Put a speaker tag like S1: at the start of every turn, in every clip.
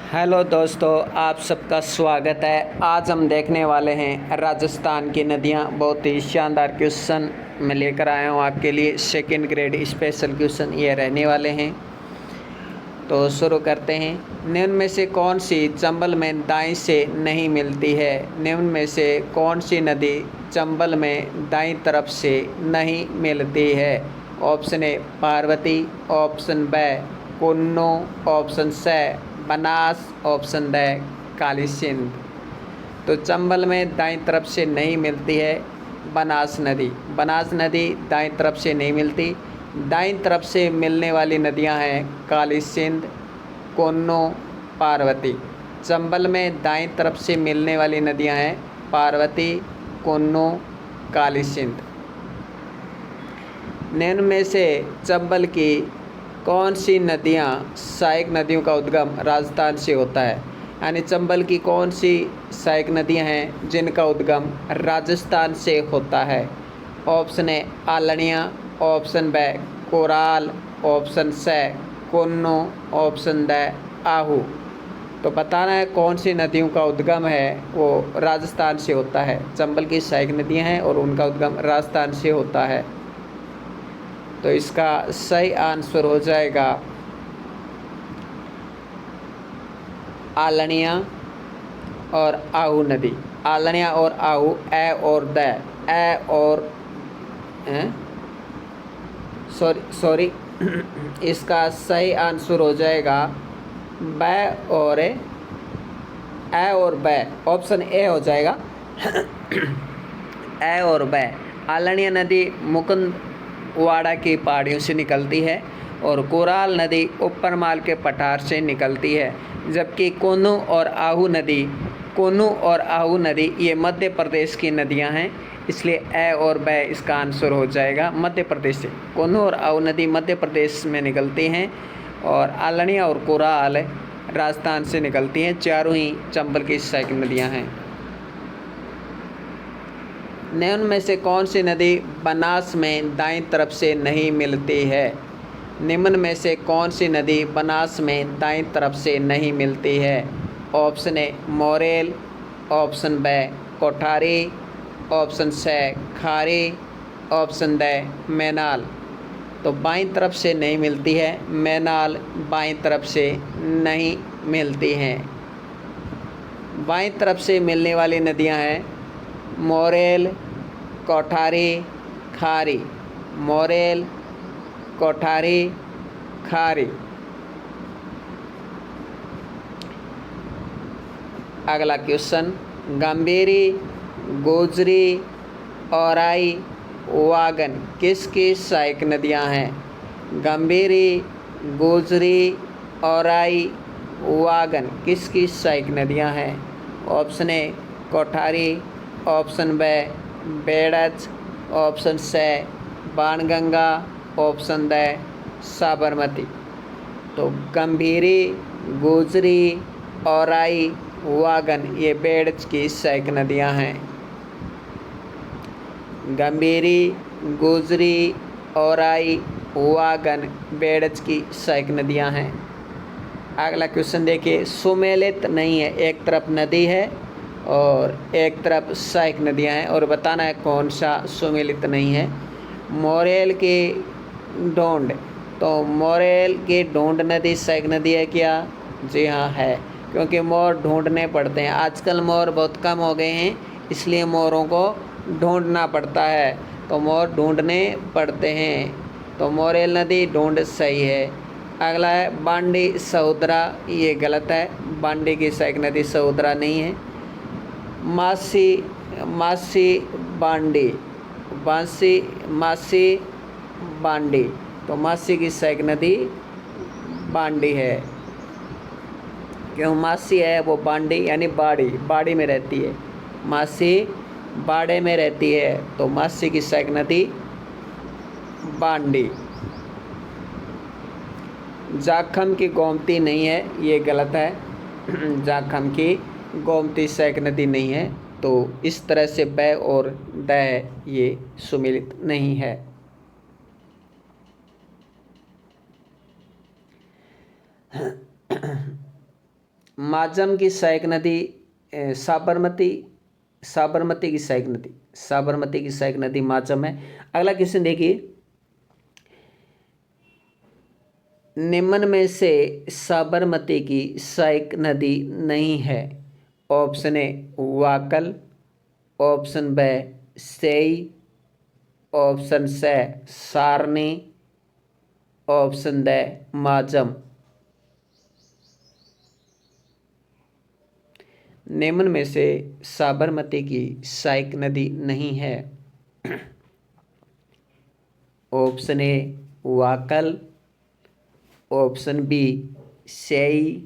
S1: Hello दोस्तों, आप सबका स्वागत है। आज हम देखने वाले हैं राजस्थान की नदियां। बहुत ही शानदार क्वेश्चन मैं लेकर आया हूं आपके लिए। सेकंड ग्रेड स्पेशल क्वेश्चन ये रहने वाले हैं। तो शुरू करते हैं। निम्न में से कौन सी चंबल में दाएं से नहीं मिलती है? निम्न में से कौन सी नदी चंबल में दाईं तरफ से नहीं मिलती है? Option A Parvati, option B Kunnu, option C Banas, option D Kali Sindh. तो चंबल में दाईं तरफ से नहीं मिलती है बनास नदी। बनास नदी दाईं तरफ से नहीं मिलती। दाईं तरफ से मिलने वाली नदियां हैं काली सिंध, कुन्नू, पार्वती। चंबल में दाईं तरफ से मिलने वाली नदियां हैं पार्वती, कुन्नू, काली सिंध। निम्न में से चंबल की कौन सी नदियाँ सहायक नदियों का उद्गम राजस्थान से होता है? यानी चंबल की कौन सी सहायक नदियाँ हैं जिनका उद्गम राजस्थान से होता है? Option A Alnia, option B Koral, option C Kunnu, option D Ahu. तो बताना है कौन सी नदियों का उद्गम है वो राजस्थान से होता है। चंबल की सहायक नदियाँ हैं और उनका उद्गम राजस्थान से होता है। तो इसका सही आंसर हो जाएगा आलनिया और आहू नदी। आलनिया और आहू, ए और द, ए और सॉरी इसका सही आंसर हो जाएगा ब और ए और ब। ऑप्शन ए हो जाएगा ए और ब। आलनिया नदी मुकुंद वाड़ा की पहाड़ियों से निकलती है और कोराल नदी ऊपरमाल के पठार से निकलती है, जबकि कोन्नू और आहू नदी ये मध्य प्रदेश की नदियां हैं। इसलिए ए और ब इसका आंसर हो जाएगा मध्य प्रदेश से। कोन्नू और आहू नदी मध्य प्रदेश में निकलती हैं और आलनिया और कोराल राजस्थान से निकलती हैं। चारों ही चंबल की सहायक नदियाँ हैं। निम्न में से कौन सी नदी बनास में दाईं तरफ से नहीं मिलती है? निम्न में से कौन सी नदी बनास में दाईं तरफ से नहीं मिलती है? Option A Morel, option B Kothari, option C Khari, option D Menal. तो बाईं तरफ से नहीं मिलती है मैनाल, बाईं तरफ से नहीं मिलती हैं। बाईं तरफ से मिलने वाली नदियां हैं मोरेल, कोठारी, खारी। मोरेल, कोठारी, खारी। अगला क्वेश्चन, गंभीरी, गोजरी, औराई, वागन किसकी सहायक नदियां हैं? गंभीरी, गोजरी, औराई, वागन किसकी सहायक नदियां हैं? Option A Kothari, option B Berach, option C Banganga, option D Sabarmati. तो गंभीरी, गोजरी, औराई, वागन ये बेड़च की सहायक नदियां हैं। गंभीरी, गोजरी, औराई, वागन बेड़च की सहायक नदियां हैं। अगला क्वेश्चन देखिए, सुमेलित नहीं है, एक तरफ नदी है और एक तरफ सहायक नदियां हैं और बताना है कौन सा सुमेलित नहीं है। मोरेल की ढूंढ। तो मोरेल की ढूंढ नदी सहायक नदी है क्या? जी हाँ है, क्योंकि मोर ढूंढने पड़ते हैं। आजकल मोर बहुत कम हो गए हैं, इसलिए मोरों को ढूंढना पड़ता है। तो मोर ढूंढने पड़ते हैं। तो मोरेल नदी ढूंढ सही है। अगला है बांडी सहोदरा, ये गलत है। बांडी की सहायक नदी सहोदरा नहीं है। मासी बांडी, मासी बांडी। तो मासी की सहायक नदी बांडी है, क्यों मासी है वो बांडी यानी बाड़ी में रहती है। मासी बाड़े में रहती है, तो मासी की सहायक नदी बांडी। जाखम की गोमती नहीं है, ये गलत है। जाखम की गोमती सहायक नदी नहीं है। तो इस तरह से ब और द ये सुमेलित नहीं है। माजम की सहायक नदी साबरमती, साबरमती की सहायक नदी, साबरमती की सहायक नदी माजम है। अगला क्वेश्चन देखिए, निम्न में से साबरमती की सहायक नदी नहीं है। Option A Wakal, option B Sei, option C Sarni, option D Majam. निम्न में से साबरमती की सहायक नदी नहीं है। Option A Wakal, option B Sei,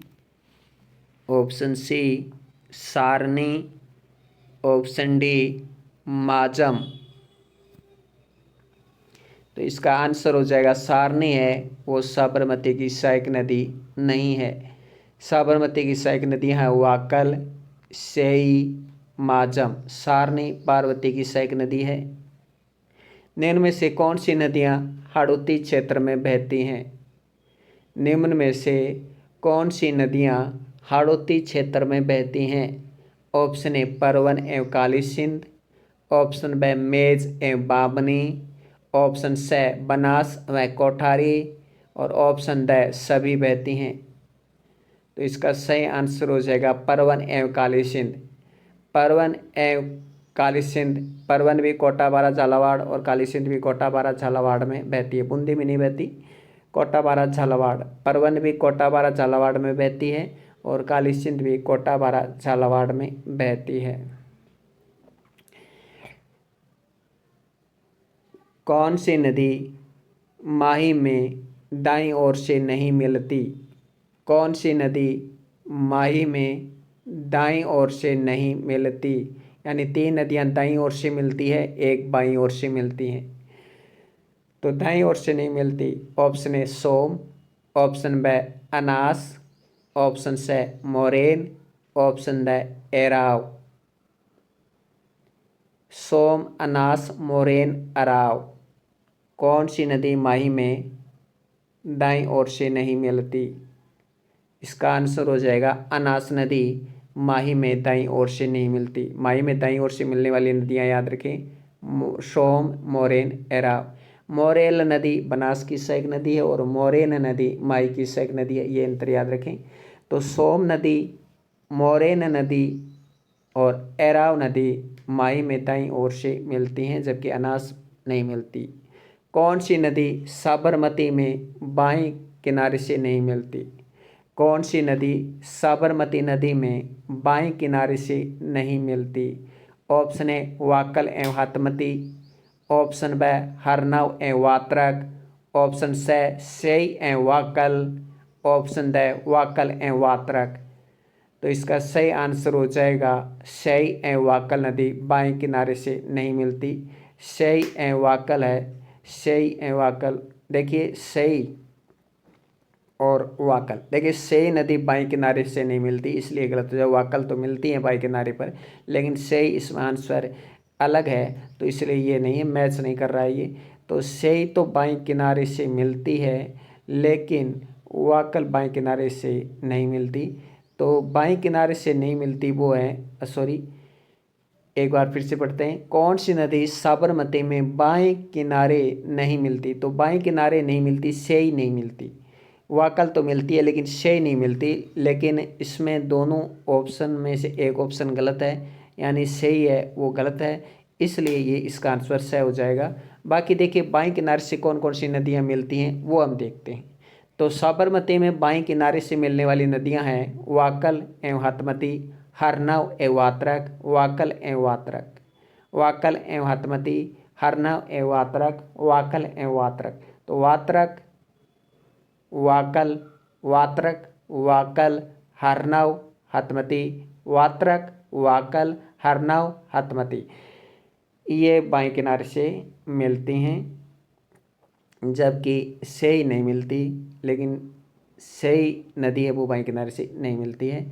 S1: option C Sarni, option D Majam. तो इसका आंसर हो जाएगा सारनी है, वो साबरमती की सहायक नदी नहीं है। साबरमती की सहायक नदी है वाकल, सेई, माजम। सारनी पार्वती की सहायक नदी है। निम्न में से कौन सी नदियां हाड़ौती क्षेत्र में बहती हैं? निम्न में से कौन सी नदियां हाड़ौती क्षेत्र में बहती हैं? ऑप्शन ए परवन एवं काली सिंध, ऑप्शन बी मेज एवं बाबनी, ऑप्शन सी बनास व कोठारी और ऑप्शन डी सभी बहती हैं। तो इसका सही आंसर हो जाएगा परवन एवं काली सिंध। परवन एवं काली सिंध, परवन भी कोटाबारा झालावाड़ और काली सिंध भी कोटाबारा झालावाड़ में बहती है, बूंदी में नहीं बहती, कोटाबारा झालावाड़। परवन भी कोटाबारा झालावाड़ में बहती है और काली सिंध भी कोटाबारा झालावाड़ में बहती है। कौन सी नदी माही में दाईं ओर से नहीं मिलती? कौन सी नदी माही में दाईं ओर से नहीं मिलती? यानी 3 नदियां दाईं ओर से मिलती है, एक बाईं ओर से मिलती हैं। तो दाईं ओर से नहीं मिलती। Option A Som, option B Anas, option C Moren, option D Erav. Som, Anas, Moren, Arav, कौन सी नदी माही में दाईं ओर से नहीं मिलती? इसका आंसर हो जाएगा अनास नदी माही में दाईं ओर से नहीं मिलती। माही में दाईं ओर से मिलने वाली नदियां याद रखें, सोम, मोरेन, एराव। मोरेल नदी बनास की सहायक नदी है और मोरेन नदी माही की सहायक नदी है, ये अंतर याद रखें। तो सोम नदी, मोरेन नदी और एराव नदी माही में दाईं ओर से मिलती हैं, जबकि अनास नहीं मिलती। कौन सी नदी साबरमती में बाएं किनारे से नहीं मिलती? कौन सी नदी साबरमती नदी में बाएं किनारे से नहीं मिलती? ऑप्शन ए वाकल एवं हाथमती, ऑप्शन बी हरनव एवं वात्रक, ऑप्शन सी सेई एवं वाकल, ऑप्शन डी वाकल एवं वात्रक। तो इसका सही आंसर हो जाएगा सेई एवं वाकल नदी बाएं किनारे से नहीं मिलती। सेई एवं वाकल है, सेई एवं वाकल। देखिए सेई और वाकल, देखिए सेई नदी बाएं किनारे से नहीं मिलती, इसलिए गलत हो जाए। वाकल तो मिलती है बाएं किनारे पर, लेकिन सेई इसमें आंसर अलग है, तो इसलिए ये नहीं है, मैच नहीं कर रहा है ये। तो सेई तो बाएं किनारे से मिलती है, लेकिन वाकल बाएं किनारे से नहीं मिलती। तो बाएं किनारे से नहीं मिलती वो है, सॉरी एक बार फिर से पढ़ते हैं। कौन सी नदी साबरमती में बाएं किनारे नहीं मिलती? तो बाएं किनारे नहीं मिलती, सेई नहीं मिलती। वाकल तो मिलती है लेकिन सेई नहीं मिलती, लेकिन इसमें दोनों ऑप्शन में से एक ऑप्शन गलत है, यानी सेई है वो गलत है, इसलिए ये इसका आंसर सही हो जाएगा। बाकी देखिए बाएं किनारे से कौन कौन सी नदियाँ मिलती हैं वो हम देखते हैं। तो साबरमती में बाएं किनारे से मिलने वाली नदियाँ हैं वाकल एवं हाथमती, हरनव एवं वात्रक, वाकल एवं वात्रक। वाकल एवं हाथमती, हरनव एवं वात्रक, वाकल एवं वात्रक। तो वात्रक, वाकल, वात्रक, वाकल, हरनव, हाथमती, वात्रक, वाकल, हरनव, हाथमती, ये बाएं किनारे से मिलती हैं, जबकि सेई नहीं मिलती। लेकिन सेई नदी है वो बाएं किनारे से नहीं मिलती है,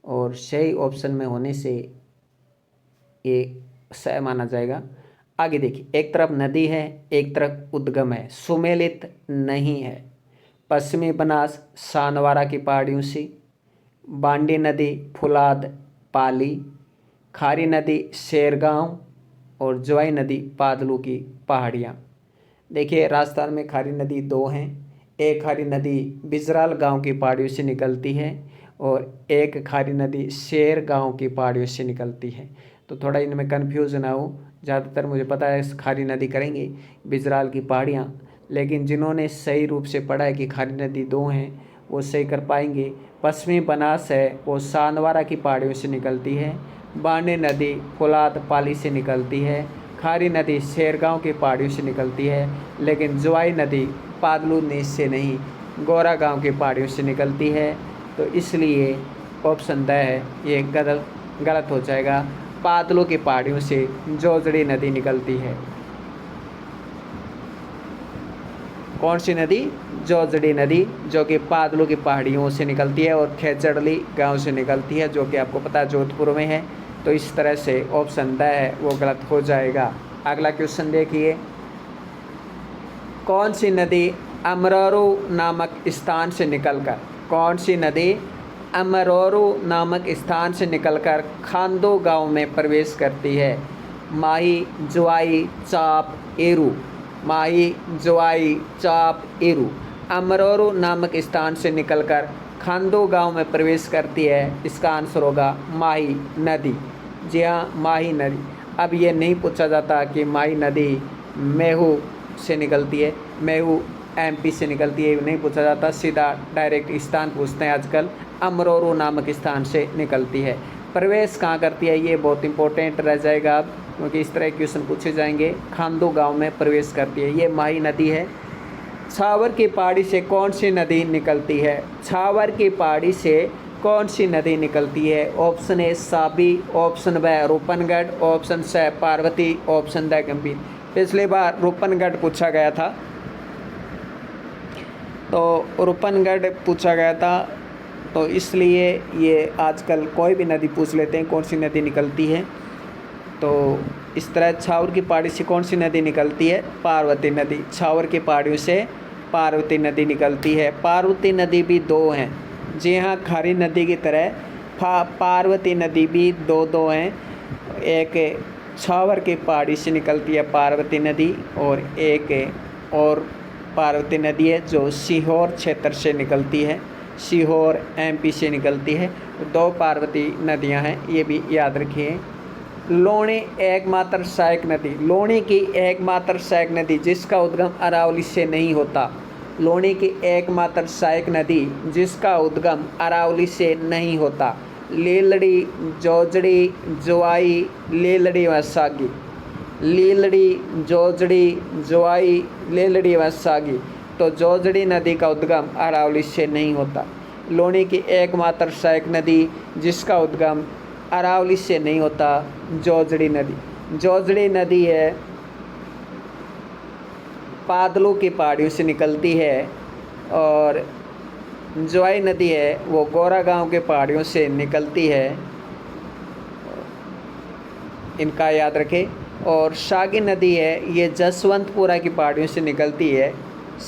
S1: और सही ऑप्शन में होने से ये सही माना जाएगा। आगे देखिए, एक तरफ नदी है एक तरफ उद्गम है, सुमेलित नहीं है। पश्चिमी बनास सानवारा की पहाड़ियों से, बांडी नदी फुलाद पाली, खारी नदी शेरगांव और जवाई नदी पादलू की पहाड़ियाँ। देखिए राजस्थान में खारी नदी दो हैं, एक खारी नदी बिजराल गांव की पहाड़ियों से निकलती है और एक खारी नदी शेर गांव की पहाड़ियों से निकलती है। तो थोड़ा इनमें कन्फ्यूज ना हो, ज़्यादातर मुझे पता है खारी नदी करेंगे बिजराल की पहाड़ियाँ, लेकिन जिन्होंने सही रूप से पढ़ा है कि खारी नदी दो हैं वो सही कर पाएंगे। पश्चिमी बनास है वो सानवारा की पहाड़ियों से निकलती है, बांडी नदी फुलाद पाली से निकलती है, खारी नदी शेरगांव की पहाड़ियों से निकलती है, लेकिन जवाई नदी पादलू नीच से नहीं गोरा गांव की पहाड़ियों से निकलती है। तो इसलिए ऑप्शन द है ये गलत हो जाएगा। पादलू की पहाड़ियों से जोजड़ी नदी निकलती है। कौन सी नदी? जोजड़ी नदी, जो कि पादलू की पहाड़ियों से निकलती है और खेचड़ली गांव से निकलती है, जो कि आपको पता है जोधपुर में है। तो इस तरह से ऑप्शन द है वो गलत हो जाएगा। अगला क्वेश्चन देखिए, कौन सी नदी अमरोरू नामक स्थान से निकलकर, कौन सी नदी अमरोरू नामक स्थान से निकलकर खांदो गांव में प्रवेश करती है? माही, जवाई, चाप, एरू। माही, जवाई, चाप, एरू। अमरोरू नामक स्थान से निकलकर खांदो गांव में प्रवेश करती है, इसका आंसर होगा माही नदी। जी हाँ, माही नदी। अब ये नहीं पूछा जाता कि माही नदी मेहू से निकलती है, मेहू एमपी से निकलती है, नहीं पूछा जाता, सीधा डायरेक्ट स्थान पूछते हैं आजकल। अमरोरू नामक स्थान से निकलती है। प्रवेश कहाँ करती है ये बहुत इंपॉर्टेंट रह जाएगा अब, क्योंकि इस तरह क्वेश्चन पूछे जाएंगे। खांदो गांव में प्रवेश करती है, ये माही नदी है। छावर की पहाड़ी से कौन सी नदी निकलती है? छावर की पहाड़ी से कौन सी नदी निकलती है? ऑप्शन ए साबी, ऑप्शन ब रूपनगढ़, ऑप्शन स पार्वती, ऑप्शन द गंभीर। पिछली बार रूपनगढ़ पूछा गया था, तो रूपनगढ़ पूछा गया था, तो इसलिए ये आजकल कोई भी नदी पूछ लेते हैं कौन सी नदी निकलती है। तो इस तरह छावर की पहाड़ी से कौन सी नदी निकलती है? पार्वती नदी। छावर की पहाड़ियों से पार्वती नदी निकलती है। पार्वती नदी भी दो हैं, जी हाँ, खारी नदी की तरह पार्वती नदी भी दो हैं। एक छावर की पहाड़ी से निकलती है पार्वती नदी, और एक और पार्वती नदी है जो सीहोर क्षेत्र से निकलती है, सीहोर एमपी से निकलती है। दो पार्वती नदियां हैं, ये भी याद रखिए। लोणी एकमात्र सहायक नदी, लोणी की एकमात्र सहायक नदी जिसका उद्गम अरावली से नहीं होता। लोणी की एकमात्र सहायक नदी जिसका उद्गम अरावली से नहीं होता। लीलड़ी, जोजड़ी, जवाई, लीलड़ी व सागी। लीलड़ी, जोजड़ी, जवाई, लीलड़ी व सागी। तो जोजड़ी नदी का उद्गम अरावली से नहीं होता। लोणी की एकमात्र सहायक नदी जिसका उद्गम अरावली से नहीं होता, जोजड़ी नदी। जोजड़ी नदी है पादलू की पहाड़ियों से निकलती है, और जवाई नदी है वो गोरा गांव के पहाड़ियों से निकलती है, इनका याद रखें। और सागी नदी है ये जसवंतपुरा की पहाड़ियों से निकलती है,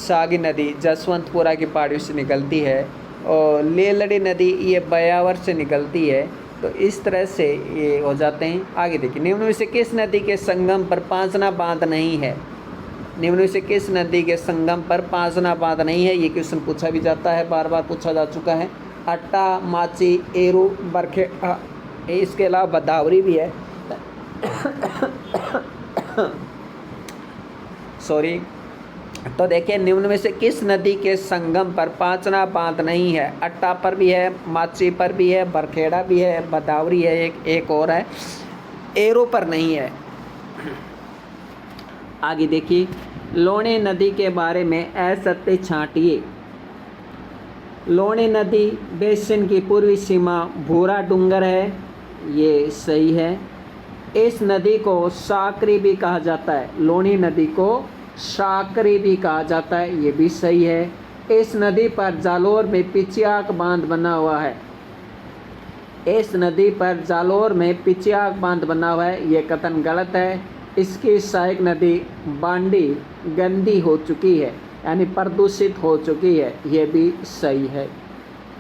S1: सागी नदी जसवंतपुरा की पहाड़ियों से निकलती है। और लीलड़ी नदी ये बयावर से निकलती है। तो इस तरह से ये हो जाते हैं। आगे देखिए, निम्न में से किस नदी के संगम पर पांचना बांध नहीं है? निम्न में से किस नदी के संगम पर पांचना बांध नहीं है? ये क्वेश्चन पूछा भी जाता है, बार बार पूछा जा चुका है। अट्टा, माची, एरू, बरखे, इसके अलावा बदावरी भी है। सॉरी। तो देखिए, निम्न में से किस नदी के संगम पर पांचना बांध नहीं है? अट्टा पर भी है, माची पर भी है, बरखेड़ा भी है, बदावरी है, एक और है, एरो पर नहीं है। आगे देखिए, लोणी नदी के बारे में असत्य छांटिए। लोणी नदी बेसिन की पूर्वी सीमा भूरा डूंगर है, ये सही है। इस नदी को साकरी भी कहा जाता है, लोणी नदी को साकरी भी कहा जाता है, ये भी सही है। इस नदी पर जालोर में पिचियाक बांध बना हुआ है। इस नदी पर जालोर में पिचियाक बांध बना हुआ है, ये कथन गलत है। इसकी सहायक नदी बांडी गंदी हो चुकी है, यानी प्रदूषित हो चुकी है, ये भी सही है।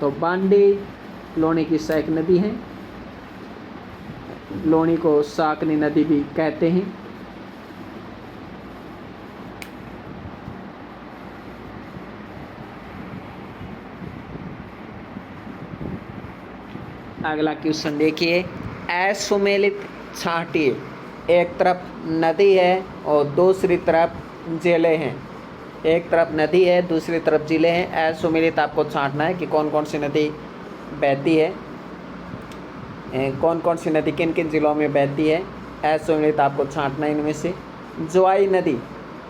S1: तो बांडी लोणी की सहायक नदी है। लोणी को साकनी नदी भी कहते हैं। अगला क्वेश्चन देखिए, असुमेलित छांटिए। एक तरफ नदी है और दूसरी तरफ जिले हैं। एक तरफ नदी है, दूसरी तरफ जिले हैं। असुमेलित आपको छांटना है कि कौन कौन सी नदी बहती है, कौन कौन सी नदी किन किन जिलों में बहती है। असुमेलित आपको छांटना है इनमें से। ज्वाई नदी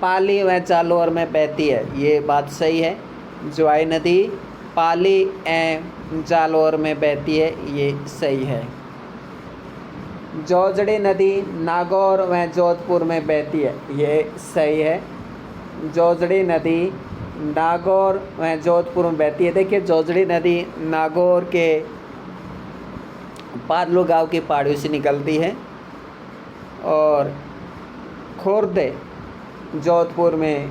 S1: पाली व जालौर में बहती है, ये बात सही है। ज्वाई नदी पाली एवं जालौर में बहती है, ये सही है। जोजड़ी नदी नागौर व जोधपुर में बहती है, ये सही है। जोजड़ी नदी नागौर व जोधपुर में बहती है। देखिए जोजड़ी नदी नागौर के पारलू गांव की पहाड़ियों से निकलती है और खुर्द जोधपुर में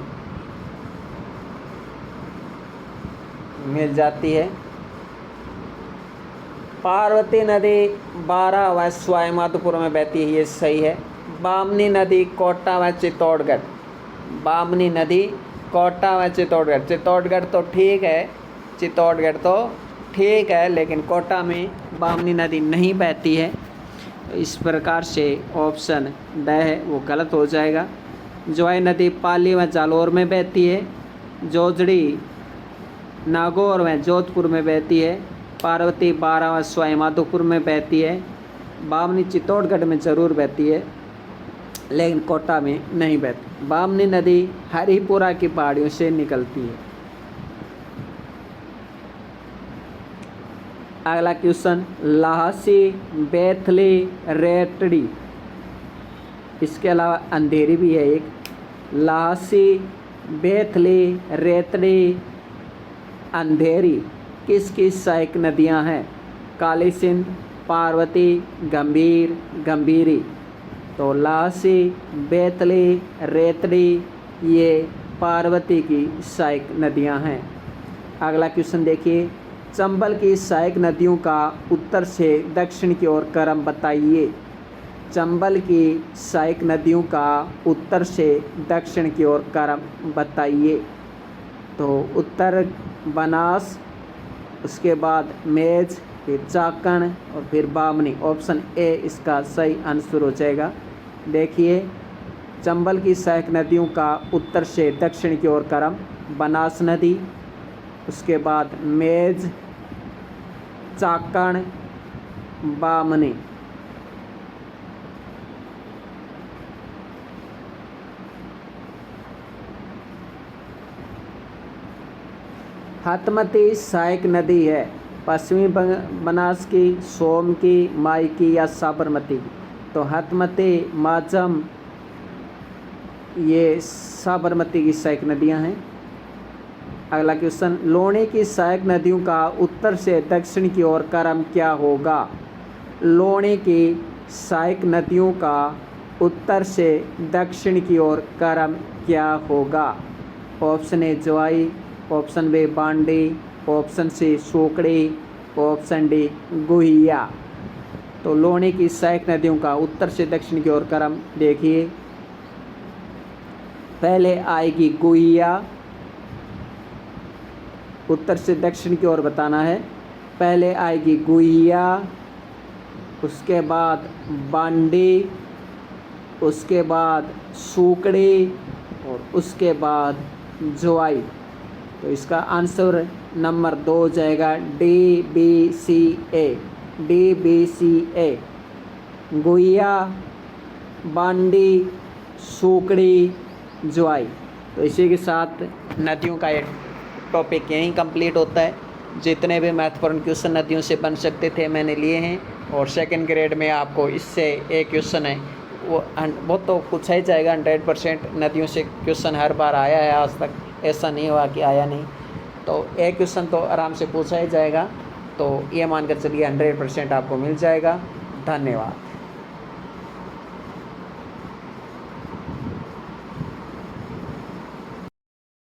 S1: मिल जाती है। पार्वती नदी बारा व सवाई माधोपुर में बहती है, ये सही है। बामनी नदी कोटा व चित्तौड़गढ़। बामनी नदी कोटा व चित्तौड़गढ़। चित्तौड़गढ़ तो ठीक है, चित्तौड़गढ़ तो ठीक है, लेकिन कोटा में बामनी नदी नहीं बहती है। तो इस प्रकार से ऑप्शन ड है वो गलत हो जाएगा। ज्वाई नदी पाली व जालौर में बहती है। जोजड़ी नागौर व जोधपुर में बहती है। पार्वती बारा व सवाई माधोपुर में बहती है। बामनी चित्तौड़गढ़ में ज़रूर बहती है, लेकिन कोटा में नहीं बहती। बामनी नदी हरिपुरा की पहाड़ियों से निकलती है। अगला क्वेश्चन, लाहसी बैथली रेतड़ी। इसके अलावा अंधेरी भी है एक। लाहसी बैथली रेतड़ी अंधेरी किसकी सहायक नदियां हैं? काली सिंध, पार्वती, गंभीर, गंभीरी। तो लाहसी बैतली रेतड़ी ये पार्वती की सहायक नदियां हैं। अगला क्वेश्चन देखिए, चंबल की सहायक नदियों का उत्तर से दक्षिण की ओर क्रम बताइए। चंबल की सहायक नदियों का उत्तर से दक्षिण की ओर क्रम बताइए। तो उत्तर बनास, उसके बाद मेज, फिर चाकण और फिर बामनी। ऑप्शन ए इसका सही आंसर हो जाएगा। देखिए चंबल की सहायक नदियों का उत्तर से दक्षिण की ओर क्रम, बनास नदी, उसके बाद मेज, चाकण, बामनी। हतमती सहायक नदी है पश्चिमी बनास की, सोम की, माई की या साबरमती। तो हतमती, माजम ये साबरमती की सहायक नदियां हैं। अगला क्वेश्चन, लोणी की सहायक नदियों का उत्तर से दक्षिण की ओर क्रम क्या होगा? लोणी की सहायक नदियों का उत्तर से दक्षिण की ओर क्रम क्या होगा? Option A Jawai, option B Bandi, option C Sokdi, option D Guhiya. तो लोणी की सहायक नदियों का उत्तर से दक्षिण की ओर क्रम देखिए, पहले आएगी गुहिया, उत्तर से दक्षिण की ओर बताना है। पहले आएगी गुहिया, उसके बाद बांडी, उसके बाद सूकड़ी और उसके बाद ज्वाई। तो इसका आंसर नंबर 2 हो जाएगा, डी बी सी ए। डी बी सी ए, गुहिया, बांडी, सूकड़ी, ज्वाई। तो इसी के साथ नदियों का एक टॉपिक यहीं कंप्लीट होता है। जितने भी महत्वपूर्ण क्वेश्चन नदियों से बन सकते थे मैंने लिए हैं, और सेकंड ग्रेड में आपको इससे एक क्वेश्चन है वो तो पूछा ही जाएगा। 100% नदियों से क्वेश्चन हर बार आया है आज तक, ऐसा नहीं हुआ कि आया नहीं। तो एक क्वेश्चन तो आराम से पूछा ही जाएगा। तो ये मानकर चलिए 100% आपको मिल जाएगा। धन्यवाद।